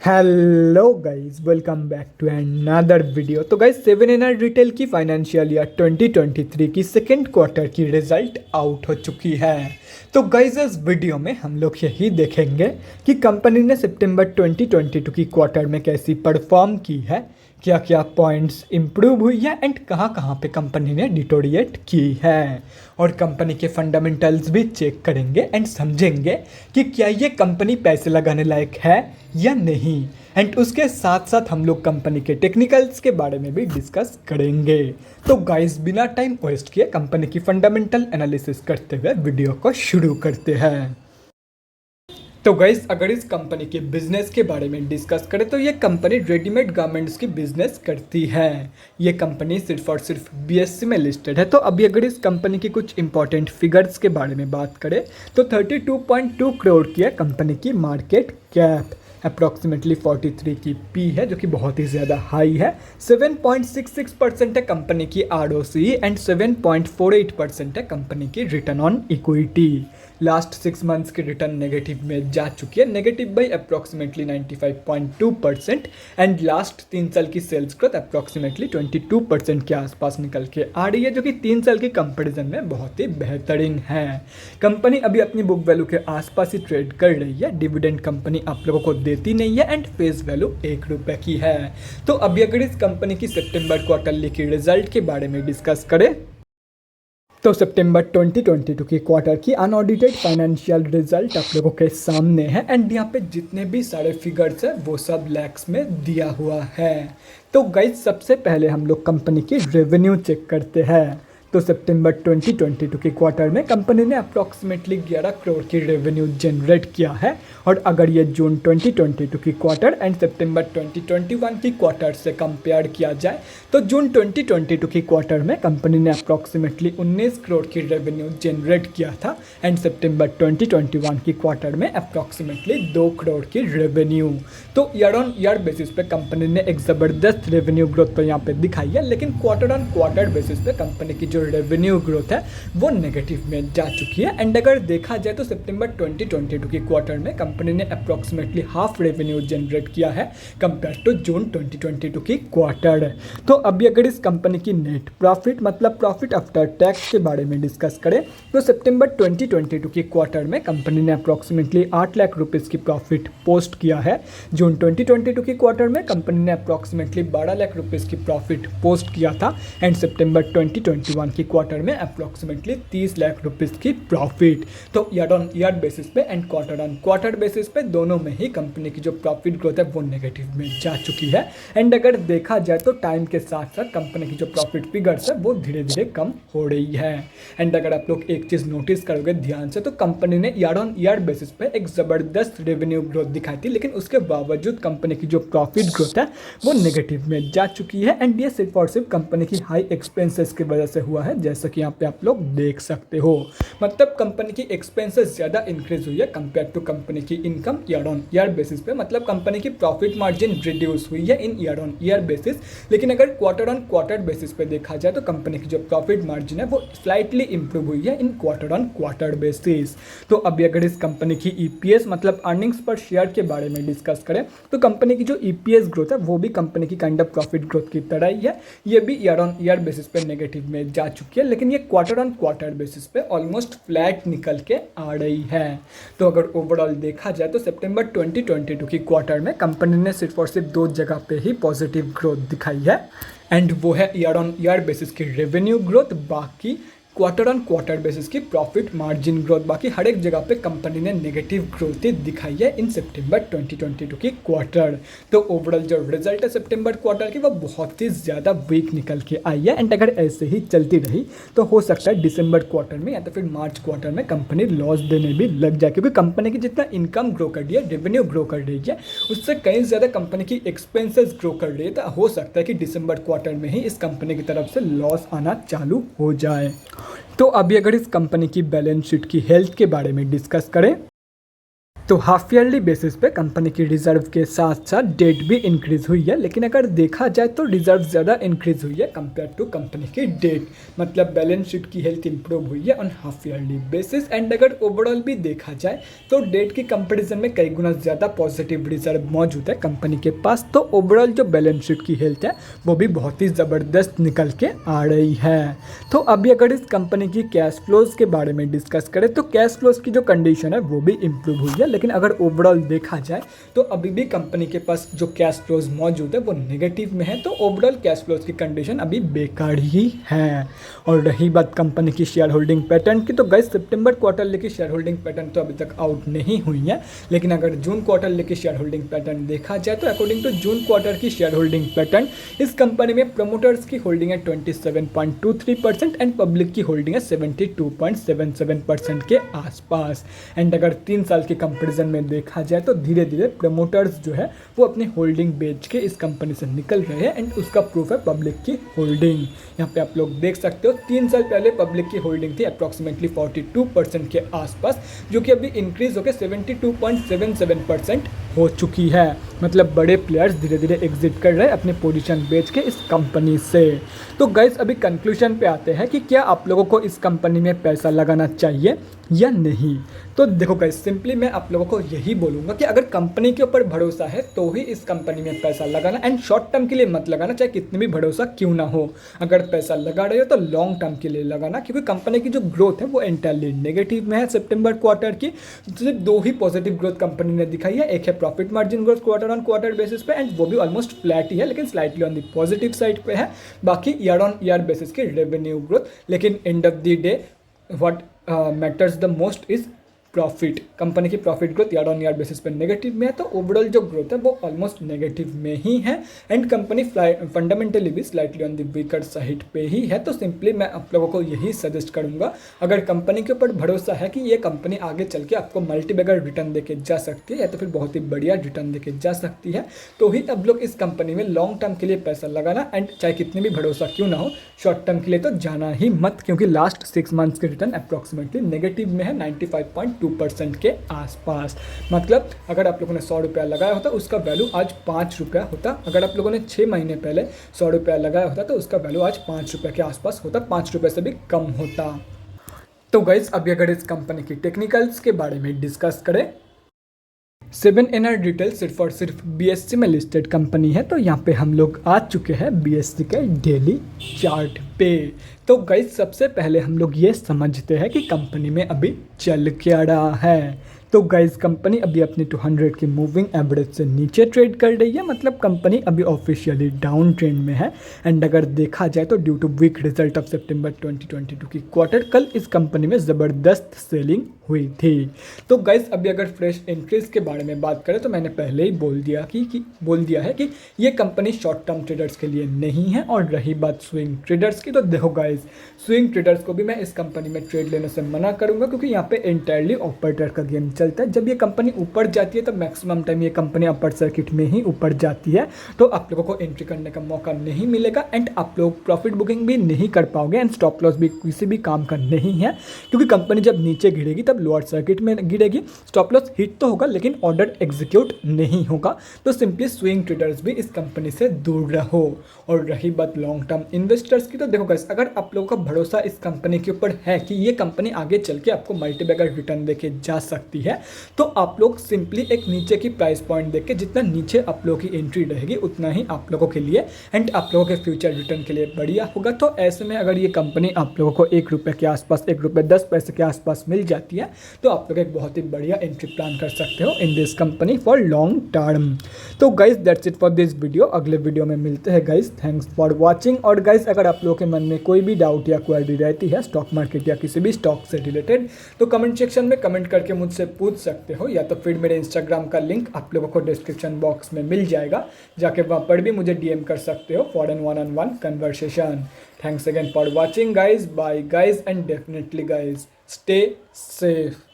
Hello guys, welcome back to another video. तो guys, 7NR retail की financial year 2023 की second quarter की result out हो चुकी है। तो गाइस, इस वीडियो में हम लोग यही देखेंगे कि कंपनी ने सितंबर 2022 की क्वार्टर में कैसी परफॉर्म की है, क्या क्या पॉइंट्स इम्प्रूव हुई है एंड कहाँ कहाँ पे कंपनी ने डिटोरिएट की है, और कंपनी के फंडामेंटल्स भी चेक करेंगे एंड समझेंगे कि क्या ये कंपनी पैसे लगाने लायक है या नहीं। एंड उसके साथ साथ हम लोग कंपनी के टेक्निकल्स के बारे में भी डिस्कस करेंगे। तो गाइस, बिना टाइम वेस्ट किए कंपनी की फंडामेंटल एनालिसिस करते हुए वीडियो को शुरू करते हैं। तो गाइस, अगर इस कंपनी के बिजनेस के बारे में डिस्कस करें तो ये कंपनी रेडीमेड गारमेंट्स की बिजनेस करती है। ये कंपनी सिर्फ और सिर्फ बीएससी में लिस्टेड है। तो अभी अगर इस कंपनी की कुछ इंपॉर्टेंट फिगर्स के बारे में बात करें तो 32.2 करोड़ की है कंपनी की मार्केट कैप। अप्रॉक्सीमेटली 43 की पी है, जो कि बहुत ही ज़्यादा हाई है। 7.66% है कंपनी की आरओसी एंड 7.48% है कंपनी की return on equity. Last 6 months की रिटर्न नेगेटिव में जा चुकी है, negative by approximately 95.2%। And last 3 साल की सेल्स ग्रोथ अप्रॉक्सीमेटली 22% के आसपास निकल के आ रही है, जो कि 3 साल के कंपेरिजन में बहुत ही बेहतरीन है। कंपनी अभी अपनी बुक वैल्यू के आसपास ही ट्रेड कर रही है। डिविडेंड कंपनी आप लोगों को देती नहीं है एंड फेस वैल्यू 1 रुपये की है। तो अभी अगर इस कंपनी की सितंबर क्वार्टरली की रिजल्ट के बारे में डिस्कस करें तो सितंबर 2022 की क्वार्टर की अनऑडिटेड फाइनेंशियल रिजल्ट आप लोगों के सामने है। एंड यहाँ पे जितने भी सारे फिगर्स हैं वो सब लैक्स में दिया हुआ है। तो गाइस, सबसे पहले हम लोग कंपनी की रेवेन्यू चेक करते हैं। तो सितंबर 2022 के क्वार्टर में कंपनी ने अप्रॉक्सीमेटली 11 करोड़ की रेवेन्यू जनरेट किया है। और अगर ये जून 2022 की क्वार्टर एंड सितंबर 2021 की क्वार्टर से कंपेयर किया जाए तो जून 2022 की क्वार्टर में कंपनी ने अप्रॉक्सीमेटली 19 करोड़ की रेवेन्यू जनरेट किया था। एंड सितंबर 2021 की क्वार्टर में अप्रॉक्सीमेटली 2 करोड़ की रेवेन्यू। तो ईयर ऑन ईयर बेसिस पे कंपनी ने एक ज़बरदस्त रेवेन्यू ग्रोथ तो यहाँ पे दिखाई है, लेकिन क्वार्टर ऑन क्वार्टर बेसिस पे कंपनी की जो रेवेन्यू ग्रोथ है वो नेगेटिव में जा चुकी है। एंड अगर देखा जाए तो सितंबर 2022 की क्वार्टर में कंपनी ने अप्रॉक्सीमेटली हाफ रेवेन्यू जनरेट किया है कंपेयर टू जून 2022 की क्वार्टर। तो अभी अगर इस कंपनी की नेट प्रॉफिट मतलब प्रॉफिट आफ्टर टैक्स के बारे में डिस्कस करें तो सितंबर 2022 की क्वार्टर में कंपनी ने अप्रॉक्सीमेटली 8 लाख रुपीज़ की प्रॉफिट पोस्ट किया है। जून 2022 की क्वार्टर में कंपनी ने अप्रॉक्सीमेटली 12 लाख रुपीज़ की प्रॉफिट पोस्ट किया था। एंड सितंबर 2021 की क्वार्टर में अप्रॉक्सीमेटली 30 लाख रुपीज़ की प्रॉफिट। तो ईयर ऑन ईयर बेसिस पे and quarter on quarter basis पे दोनों में ही कंपनी की जो प्रॉफिट ग्रोथ है वो नेगेटिव में जा चुकी है। एंड अगर देखा जाए तो टाइम के साथ साथ कंपनी की जो प्रॉफिट फिगर्स है वो धीरे धीरे कम हो रही है। एंड अगर आप लोग एक चीज़ नोटिस करोगे ध्यान से तो कंपनी ने ईयर ऑन ईयर बेसिस पे एक ज़बरदस्त रेवेन्यू ग्रोथ दिखाई थी, लेकिन उसके बावजूद कंपनी की जो प्रॉफिट ग्रोथ है वो नेगेटिव में जा चुकी है। एंड ये सिर्फ और सिर्फ कंपनी की हाई एक्सपेंसेस की वजह से हुआ है, जैसा कि यहाँ पे आप लोग देख सकते हो। मतलब कंपनी की एक्सपेंसेस ज़्यादा इंक्रीज हुई है कंपेयर टू कंपनी की income year on year basis पे। मतलब कंपनी की प्रॉफिट मार्जिन रिड्यूस हुई है इन ईयर ऑन ईयर बेसिस, लेकिन अगर क्वार्टर ऑन क्वार्टर बेसिस पे देखा जाए तो कंपनी की जो प्रॉफिट मार्जिन है वो स्लाइटली इंप्रूव हुई है इन क्वार्टर ऑन क्वार्टर बेसिस। तो अभी अगर इस कंपनी की ईपीएस मतलब अर्निंग्स पर शेयर के बारे में डिस्कस करें तो कंपनी की जो ईपीएस ग्रोथ है वो भी कंपनी की काइंड ऑफ प्रॉफिट ग्रोथ की तरह ही है। ये भी ईयर ऑन ईयर बेसिस पे नेगेटिव में जा चुकी है, लेकिन ये क्वार्टर ऑन क्वार्टर बेसिस पे ऑलमोस्ट फ्लैट निकल के आ रही है। तो अगर ओवरऑल देखा जाए तो सितंबर 2022 की क्वार्टर में कंपनी ने सिर्फ और सिर्फ 2 जगह पे ही पॉजिटिव ग्रोथ दिखाई है। एंड वो है ईयर ऑन ईयर बेसिस की रेवेन्यू ग्रोथ, बाकी क्वार्टर ऑन क्वार्टर बेसिस की प्रॉफिट मार्जिन ग्रोथ। बाकी हर एक जगह पे कंपनी ने नेगेटिव ग्रोथ ही दिखाई है इन सितंबर 2022 की क्वार्टर। तो ओवरऑल जो रिजल्ट है सितंबर क्वार्टर की वो बहुत ही ज़्यादा वीक निकल के आई है। एंड अगर ऐसे ही चलती रही तो हो सकता है दिसंबर क्वार्टर में या तो फिर मार्च क्वार्टर में कंपनी लॉस देने भी लग जाए, क्योंकि कंपनी की जितना इनकम ग्रो कर रही है, रेवेन्यू ग्रो कर रही है, उससे कहीं ज़्यादा कंपनी की एक्सपेंसेस ग्रो कर रही है। तो हो सकता है कि दिसंबर क्वार्टर में ही इस कंपनी की तरफ से लॉस आना चालू हो जाए। तो अभी अगर इस कंपनी की बैलेंस शीट की हेल्थ के बारे में डिस्कस करें तो हाफ ईयरली बेसिस पे कंपनी की रिजर्व के साथ साथ डेट भी इंक्रीज हुई है, लेकिन अगर देखा जाए तो रिजर्व ज़्यादा इंक्रीज हुई है कंपेयर टू कंपनी की डेट। मतलब बैलेंस शीट की हेल्थ इंप्रूव हुई है on half yearly basis. And अगर ओवरऑल भी देखा जाए तो डेट की कंपेरिजन में कई गुना ज़्यादा पॉजिटिव रिजर्व मौजूद है कंपनी के पास। तो ओवरऑल जो बैलेंस शीट की हेल्थ है वो भी बहुत ही ज़बरदस्त निकल के आ रही है। तो अभी अगर इस कंपनी की कैश फ्लोज के बारे में डिस्कस करें तो कैश फ्लोज की जो कंडीशन है वो भी इंप्रूव हुई है, लेकिन अगर ओवरऑल देखा जाए तो अभी भी कंपनी के पास जो कैश फ्लोज मौजूद है वो नेगेटिव में है। तो ओवरऑल कैश फ्लोज की कंडीशन अभी बेकार ही है। और रही बात कंपनी की शेयर होल्डिंग पैटर्न की, तो गाइस सितंबर क्वार्टर की शेयर होल्डिंग पैटर्न तो अभी तक आउट नहीं हुई है, लेकिन अगर जून क्वार्टर की शेयर होल्डिंग पैटर्न देखा जाए तो अकॉर्डिंग टू जून क्वार्टर की शेयर होल्डिंग पैटर्न इस कंपनी में प्रमोटर्स की होल्डिंग है 27.23% एंड पब्लिक की होल्डिंग है 72.77% के आसपास। एंड अगर 3 साल के कंपेरिजन में देखा जाए तो धीरे धीरे प्रमोटर्स जो है वो अपनी होल्डिंग बेच के इस कंपनी से निकल रहे हैं एंड उसका प्रूफ है पब्लिक की होल्डिंग। यहाँ पे आप लोग देख सकते हो 3 साल पहले पब्लिक की होल्डिंग थी अप्रॉक्सीमेटली 42% के आसपास, जो कि अभी इंक्रीज होकर 72.77% हो चुकी है। मतलब बड़े प्लेयर्स धीरे धीरे एग्जिट कर रहे हैं अपनी पोजीशन बेच के इस कंपनी से। तो गाइस अभी कंक्लूजन पे आते हैं कि क्या आप लोगों को इस कंपनी में पैसा लगाना चाहिए या नहीं। तो देखो गाइस सिंपली मैं आप लोगों को यही बोलूँगा कि अगर कंपनी के ऊपर भरोसा है तो ही इस कंपनी में पैसा लगाना, एंड शॉर्ट टर्म के लिए मत लगाना, चाहे कितनी भी भरोसा क्यों ना हो। अगर पैसा लगा रहे हो तो लॉन्ग टर्म के लिए लगाना, क्योंकि कंपनी की जो ग्रोथ है वो एंटायरली नेगेटिव में है। सितंबर क्वार्टर की सिर्फ 2 ही पॉजिटिव ग्रोथ कंपनी ने दिखाई है, एक है profit margin growth quarter on quarter basis पे एंड वो भी ऑलमोस्ट फ्लैट ही है, लेकिन slightly on the positive side पे है। बाकी ईयर ऑन ईयर बेसिस की रेवेन्यू ग्रोथ, लेकिन end of the day what matters the most is profit. Company की profit growth year on year basis पे नेगेटिव में है, तो ओवरऑल जो ग्रोथ है वो ऑलमोस्ट नेगेटिव में ही है एंड कंपनी फंडामेंटली भी slightly on the weaker side पे ही है। तो सिंपली मैं आप लोगों को यही सजेस्ट करूंगा, अगर कंपनी के ऊपर भरोसा है कि ये कंपनी आगे चल के आपको मल्टीबैगर रिटर्न देके जा सकती है या तो फिर बहुत ही बढ़िया रिटर्न देके जा सकती है, तो ही अब लोग इस कंपनी में लॉन्ग टर्म के लिए पैसा लगाना, एंड चाहे कितनी भी भरोसा क्यों ना हो शॉर्ट टर्म के लिए तो जाना ही मत, क्योंकि लास्ट 6 मंथ्स के रिटर्न अप्रॉक्सीमेटली नेगेटिव में है 95.2% के आसपास। मतलब अगर आप लोगों ने 100 रुपया लगाया होता उसका वैल्यू आज 5 रुपया होता। अगर आप लोगों ने 6 महीने पहले 100 रुपया लगाया होता तो उसका वैल्यू आज 5 रुपये के आसपास होता, 5 रुपये से भी कम होता। तो गाइज अभी अगर इस कंपनी की टेक्निकल्स के बारे में डिस्कस करें, 7NR रिटेल सिर्फ और सिर्फ BSE में लिस्टेड कंपनी है। तो यहाँ पे हम लोग आ चुके हैं BSE के डेली चार्ट पे। तो गाइस सबसे पहले हम लोग ये समझते हैं कि कंपनी में अभी चल क्या रहा है। तो गाइस कंपनी अभी अपनी 200 की मूविंग एवरेज से नीचे ट्रेड कर रही है, मतलब कंपनी अभी ऑफिशियली डाउन ट्रेंड में है। एंड अगर देखा जाए तो due to weak result of सितंबर 2022 की क्वार्टर, कल इस कंपनी में ज़बरदस्त सेलिंग हुई थी। तो गाइस अभी अगर फ्रेश एंट्रीज के बारे में बात करें तो मैंने पहले ही बोल दिया है कि ये कंपनी शॉर्ट टर्म ट्रेडर्स के लिए नहीं है। और रही बात स्विंग ट्रेडर्स की, तो देखो गाइस स्विंग ट्रेडर्स को भी मैं इस कंपनी में ट्रेड लेने से मना करूंगा, क्योंकि यहाँ पे एंटायरली ऑपरेटर का गेम चलता है। जब ये कंपनी ऊपर जाती है तो मैक्सिमम टाइम ये कंपनी अपर सर्किट में ही ऊपर जाती है, तो आप लोगों को एंट्री करने का मौका नहीं मिलेगा एंड आप लोग प्रॉफिट बुकिंग भी नहीं कर पाओगे एंड स्टॉप लॉस भी किसी भी काम का नहीं है, क्योंकि कंपनी जब नीचे गिरेगी तब लोअर सर्किट में गिरेगी। स्टॉप लॉस हिट तो होगा लेकिन ऑर्डर एग्जीक्यूट नहीं होगा। तो सिंपली स्विंग ट्रेडर्स भी इस कंपनी से दूर रहो। और रही बात लॉन्ग टर्म इन्वेस्टर्स की, तो देखो गाइस अगर आप लोगों का भरोसा इस कंपनी के ऊपर है कि ये कंपनी आगे चल के आपको मल्टीबैगर रिटर्न देके जा सकती है, तो आप लोग सिंपली एक नीचे की प्राइस पॉइंट देख के जितना नीचे आप लोगों की एंट्री रहेगी उतना ही आप लोगों के लिए एंड आप लोगों के फ्यूचर रिटर्न के लिए बढ़िया होगा। तो ऐसे में अगर ये कंपनी आप लोगों को 1 रुपये के आसपास, 1 रुपये 10 पैसे के आसपास मिल जाती है, तो आप लोग एक बहुत ही बढ़िया एंट्री प्लान कर सकते हो in this company for long term. तो guys that's it for this video. अगले वीडियो में मिलते हैं गाइज। Thanks for watching. और गाइज अगर आप लोगों के मन में कोई भी डाउट या क्वेरी रहती है स्टॉक मार्केट या किसी भी स्टॉक से रिलेटेड, तो कमेंट सेक्शन में कमेंट करके मुझसे पूछ सकते हो, या तो फिर मेरे इंस्टाग्राम का लिंक आप लोगों को डिस्क्रिप्शन बॉक्स में मिल जाएगा, जाके वहाँ पर भी मुझे DM कर सकते हो for an 1-on-1 conversation. Thanks again for watching guys, bye guys and definitely guys stay safe.